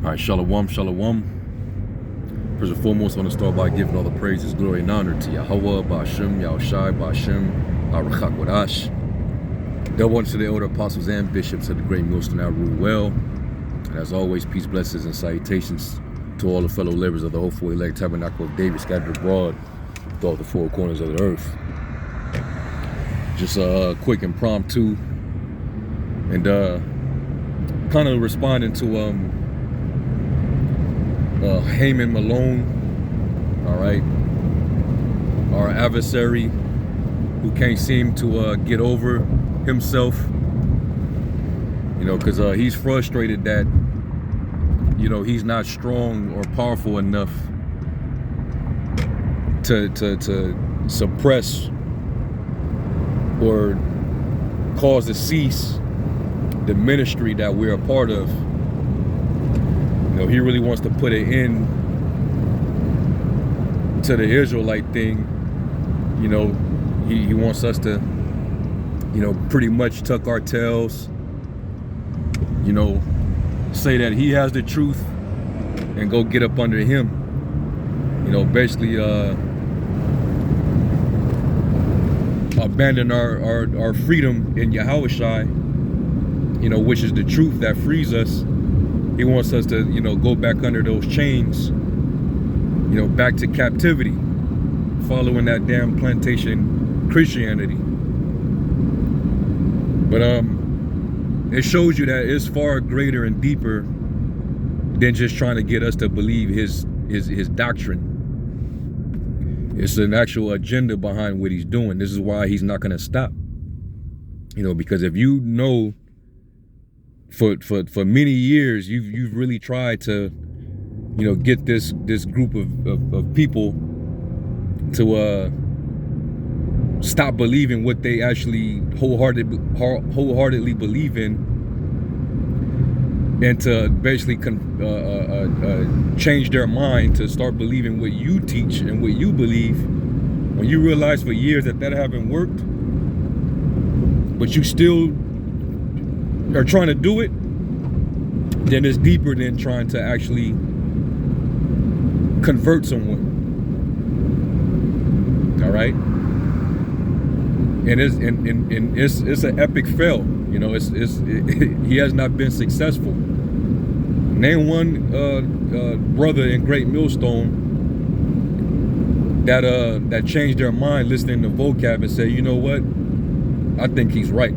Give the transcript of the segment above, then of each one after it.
All right, shalom, shalom. First and foremost, I want to start by giving all the praises, glory, and honor to Yahweh, Ba'ashem, Yahushai, Ba'ashem, Arachak Wadash. Double honor to the elder apostles and bishops of the great millstone that rule well. And as always, peace, blessings, and salutations to all the fellow laborers of the hopeful elect tabernacle of David scattered abroad throughout the four corners of the earth. Just a quick impromptu and kind of responding to Haman Malone, all right, our adversary who can't seem to get over himself, you know, because he's frustrated that, you know, he's not strong or powerful enough to suppress or cause to cease the ministry that we're a part of. You know, he really wants to put an end to the Israelite thing. You know, he wants us to, you know, pretty much tuck our tails, you know, say that he has the truth and go get up under him. You know, basically abandon our freedom in Yahushai, you know, which is the truth that frees us. He wants us to, you know, go back under those chains, you know, back to captivity, following that damn plantation Christianity. But it shows you that it's far greater and deeper than just trying to get us to believe his doctrine. It's an actual agenda behind what he's doing. This is why he's not going to stop. You know, because if you know, for many years, you've really tried to, you know, get this group of people to stop believing what they actually wholeheartedly believe in, and to basically change their mind to start believing what you teach and what you believe. When you realize for years that haven't worked, but you still are trying to do it, then it's deeper than trying to actually convert someone. All right, and it's an epic fail. You know, he has not been successful. Name one brother in Great Millstone that changed their mind listening to vocab and say, you know what, I think he's right.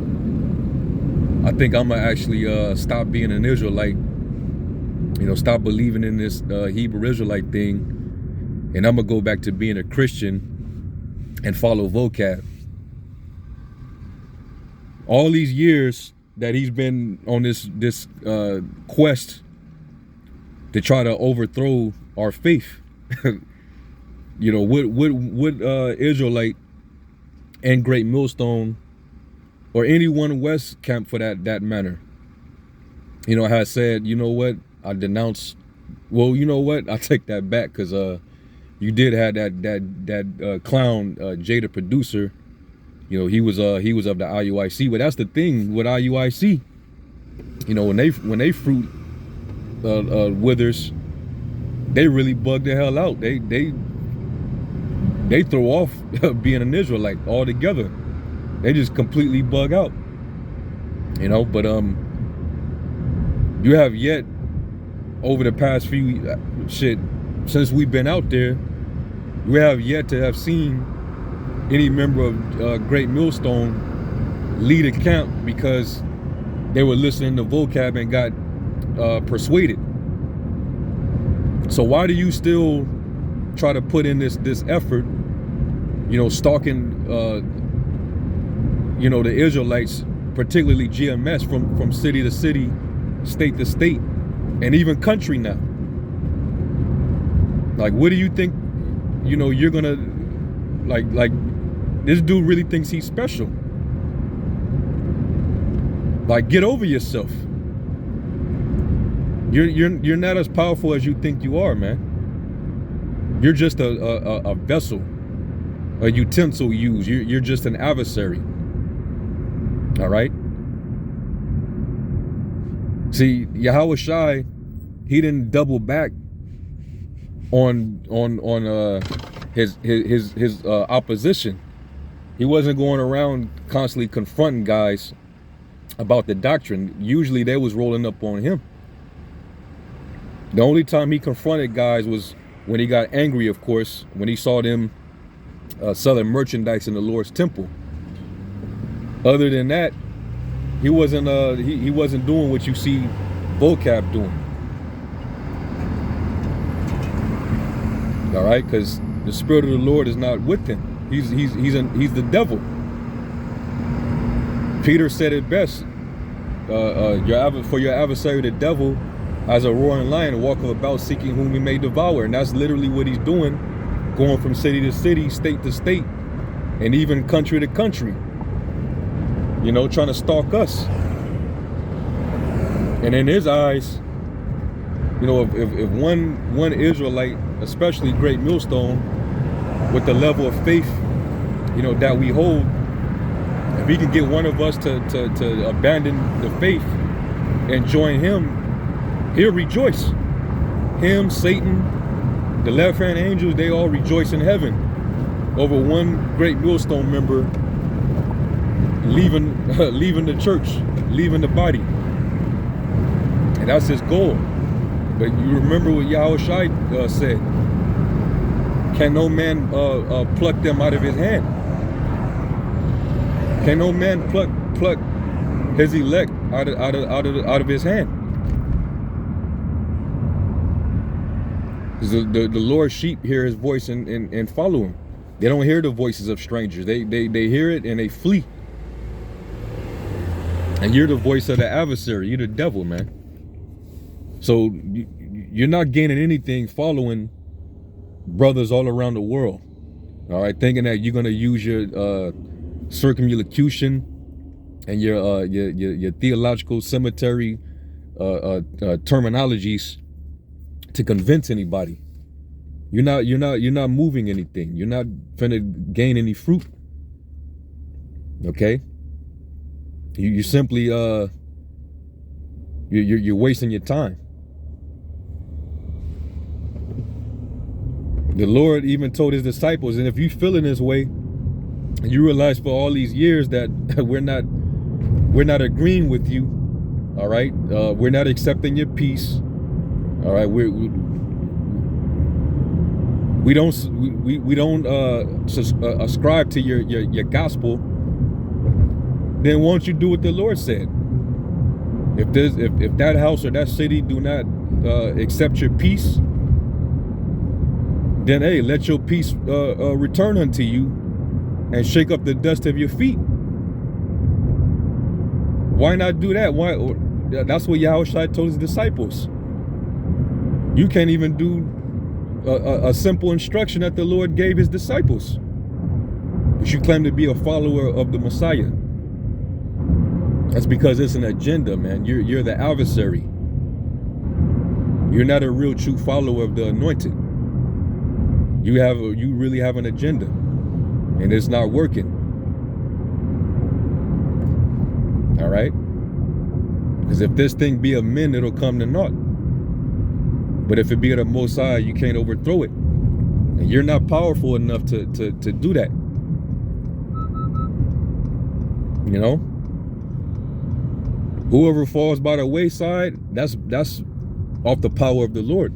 I think I'm gonna actually stop being an Israelite, you know, stop believing in this Hebrew Israelite thing, and I'm gonna go back to being a Christian and follow vocab. All these years that he's been on this quest to try to overthrow our faith, you know, what Israelite and Great Millstone, or anyone West Camp for that matter, you know, has said, you know what, I denounce. Well, you know what, I take that back, because you did have that clown Jay the producer. You know, he was of the IUIC, but that's the thing with IUIC. You know, when they fruit withers, they really bug the hell out. They throw off being an Israelite altogether. They just completely bug out, you know. But you have yet, over the past few since we've been out there, we have yet to have seen any member of Great Millstone lead a camp because they were listening to vocab and got persuaded. So why do you still try to put in this effort, you know, stalking you know, the Israelites, particularly GMS, from city to city, state to state, and even country now? Like, what do you think, you know, you're gonna, like this dude really thinks he's special? Like, get over yourself. You're not as powerful as you think you are, man. You're just a vessel, a utensil used. You're just an adversary. All right. See, Yahushai he didn't double back on his opposition. He wasn't going around constantly confronting guys about the doctrine. Usually they was rolling up on him. The only time he confronted guys was when he got angry, of course, when he saw them selling merchandise in the Lord's temple. Other than that, he wasn't he wasn't doing what you see Vocab doing. All right, because the Spirit of the Lord is not with him. He's the devil. Peter said it best. For your adversary, the devil, as a roaring lion, walketh about seeking whom he may devour. And that's literally what he's doing, going from city to city, state to state, and even country to country. You know, trying to stalk us. And in his eyes, you know, if one Israelite, especially Great Millstone, with the level of faith, you know, that we hold, if he can get one of us to abandon the faith and join him, he'll rejoice. Him, Satan, the left-hand angels, they all rejoice in heaven over one Great Millstone member leaving the church, leaving the body. And that's his goal. But you remember what Yahushua said. Can no man pluck them out of his hand? Can no man pluck his elect out of his hand? Because the Lord's sheep hear his voice and follow him. They don't hear the voices of strangers. They hear it and they flee. And you're the voice of the adversary. You're the devil, man. So you're not gaining anything following brothers all around the world. All right, thinking that you're gonna use your circumlocution and your theological cemetery terminologies to convince anybody. You're not moving anything. You're not finna gain any fruit. Okay. You simply you're wasting your time. The Lord even told his disciples, and if you feel in this way, and you realize for all these years that we're not agreeing with you, all right, we're not accepting your peace, all right, we don't ascribe to your gospel. Then won't you do what the Lord said? If that house or that city do not accept your peace, then hey, let your peace return unto you and shake up the dust of your feet. Why not do that? Why? That's what Yahushua told his disciples. You can't even do a simple instruction that the Lord gave his disciples, but you claim to be a follower of the Messiah. That's because it's an agenda, man. You're the adversary. You're not a real true follower of the anointed. You really have an agenda, and it's not working. All right? Because if this thing be of men, it'll come to naught. But if it be of the Most High, you can't overthrow it. And you're not powerful enough to do that. You know? Whoever falls by the wayside, that's off the power of the Lord.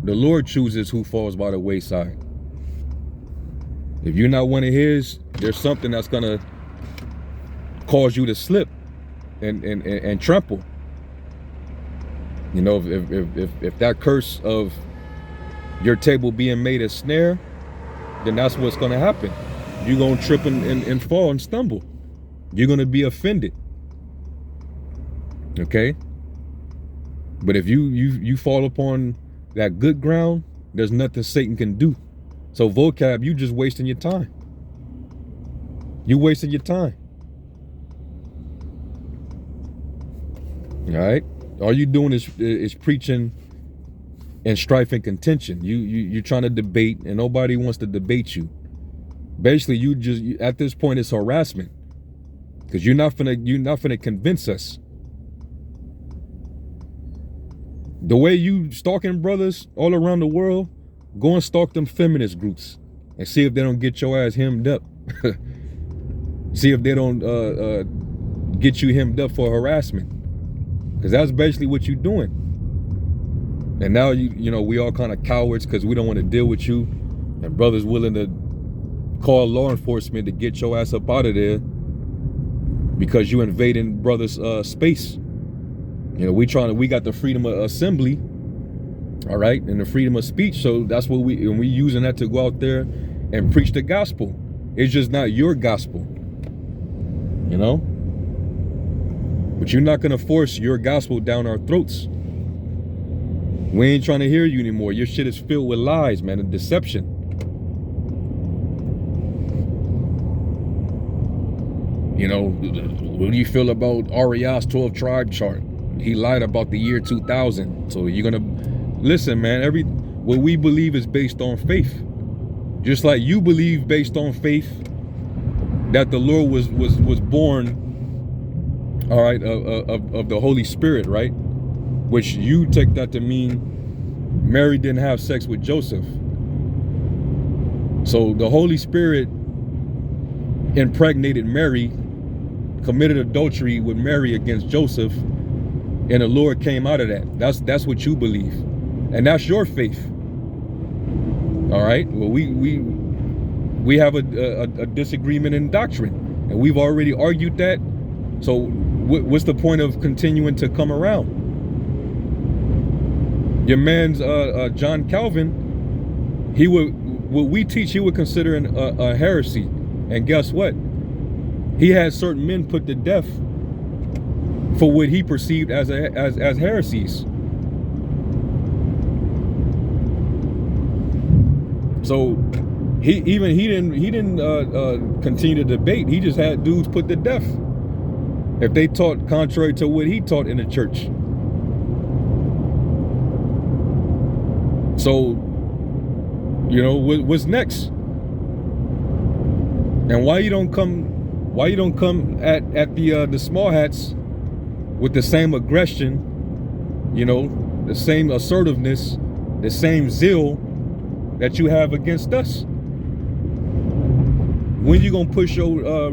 The Lord chooses who falls by the wayside. If you're not one of his, there's something that's gonna cause you to slip and trample. You know, if that curse of your table being made a snare, then that's what's gonna happen. You're gonna trip and fall and stumble. You're gonna be offended. Okay? But if you fall upon that good ground, there's nothing Satan can do. So Vocab, you just wasting your time. You wasting your time. All right? All you doing is preaching and strife and contention. You're trying to debate, and nobody wants to debate you. Basically, you at this point it's harassment, because you're not finna convince us. The way you stalking brothers all around the world, go and stalk them feminist groups and see if they don't get your ass hemmed up. See if they don't get you hemmed up for harassment, because that's basically what you're doing. And now you know we all kind of cowards because we don't want to deal with you, and brothers willing to call law enforcement to get your ass up out of there because you invading brothers' space. You know, we got the freedom of assembly, all right, and the freedom of speech. So that's what we using that to go out there and preach the gospel. It's just not your gospel, you know. But you're not gonna force your gospel down our throats. We ain't trying to hear you anymore. Your shit is filled with lies, man, and deception. You know, what do you feel about Arias 12 tribe chart? He lied about the year 2000. So you're gonna listen, man. What we believe is based on faith, just like you believe based on faith that the Lord was born, all right, of the Holy Spirit, right? Which you take that to mean Mary didn't have sex with Joseph. So the Holy Spirit impregnated Mary, committed adultery with Mary against Joseph, and the Lord came out of that. That's what you believe, and that's your faith. All right. Well, we have a disagreement in doctrine, and we've already argued that. So what's the point of continuing to come around? Your man's John Calvin, what we teach he would consider a heresy, and guess what? He had certain men put to death for what he perceived as heresies. So he didn't continue to debate. He just had dudes put to death if they taught contrary to what he taught in the church. So, you know, what's next? And why you don't come at the small hats with the same aggression, you know, the same assertiveness, the same zeal that you have against us? When you gonna push your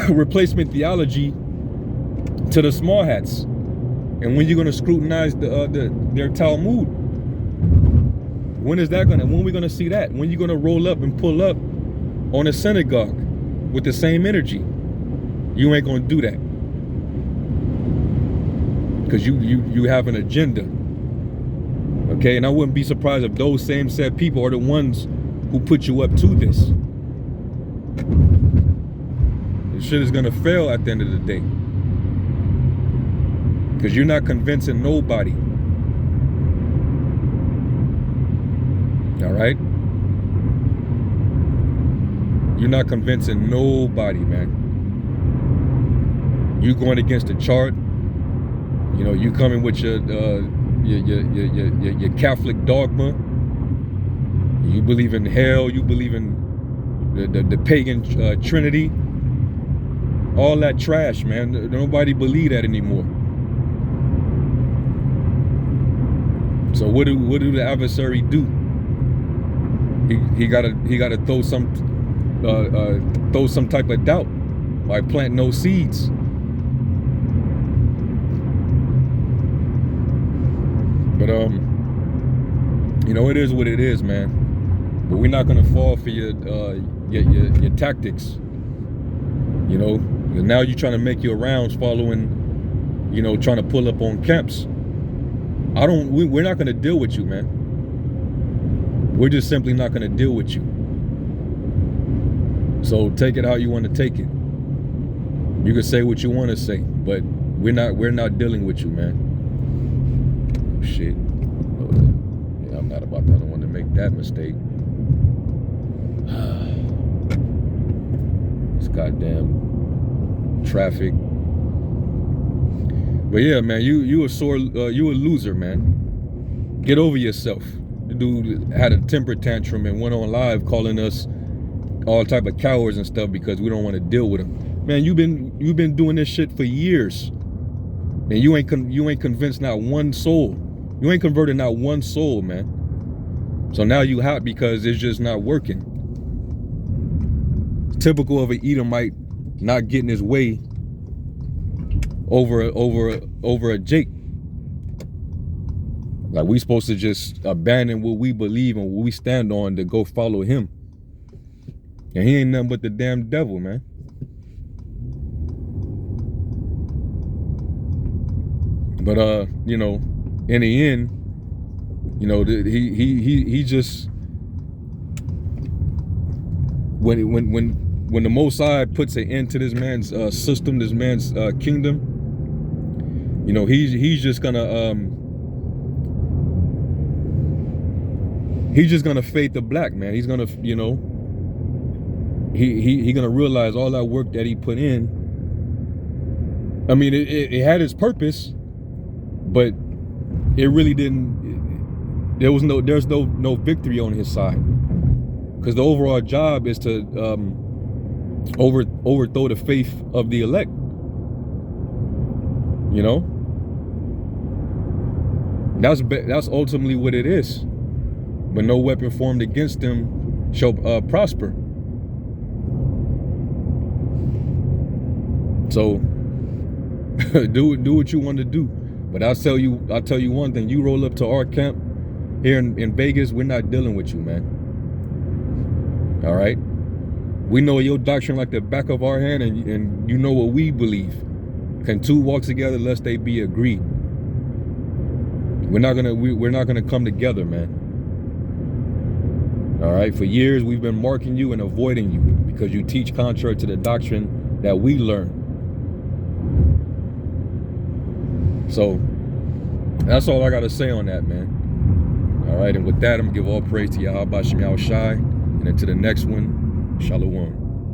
replacement theology to the small hats? And when you gonna scrutinize their Talmud? When is that gonna? When are we gonna see that? When you gonna roll up and pull up on a synagogue with the same energy? You ain't gonna do that, because you have an agenda. Okay, and I wouldn't be surprised if those same said people are the ones who put you up to this. This shit is gonna fail at the end of the day, because you're not convincing nobody. All right? You're not convincing nobody, man. You going against the chart. You know, you coming with your Catholic dogma. You believe in hell. You believe in the pagan Trinity. All that trash, man. Nobody believe that anymore. So what do the adversary do? He gotta throw some type of doubt by planting those seeds. But you know, it is what it is, man. But we're not gonna fall for your tactics. You know, and now you're trying to make your rounds following, you know, trying to pull up on camps. We're not gonna deal with you, man. We're just simply not gonna deal with you. So take it how you want to take it. You can say what you want to say, but we're not dealing with you, man. Oh, shit. Yeah, I don't want to make that mistake. It's goddamn traffic. But yeah, man, you a loser, man. Get over yourself. The dude had a temper tantrum and went on live calling us all type of cowards and stuff because we don't want to deal with him. Man, you've been doing this shit for years. And you ain't convinced not one soul. You ain't converted not one soul, man. So now you hot because it's just not working. It's typical of an Edomite not getting his way over a Jake. Like, we supposed to just abandon what we believe and what we stand on to go follow him. And he ain't nothing but the damn devil, man. But you know, in the end, you know, he just, when the Most High puts an end to this man's system, this man's kingdom, you know, he's just gonna fade to black, man. He's gonna, you know, he gonna realize all that work that he put in. I mean, it had its purpose, but it really didn't. There's no victory on his side, because the overall job is to overthrow the faith of the elect. You know, that's ultimately what it is. But no weapon formed against them shall prosper. So do what you want to do. But I'll tell you one thing: you roll up to our camp here in Vegas, we're not dealing with you, man. All right? We know your doctrine like the back of our hand, and you know what we believe. Can two walk together lest they be agreed? We're not gonna come together, man. All right? For years we've been marking you and avoiding you because you teach contrary to the doctrine that we learn. So that's all I gotta say on that, man. All right, and with that, I'm gonna give all praise to Yahweh Shem Yahweh Shai, and until the next one, Shalom.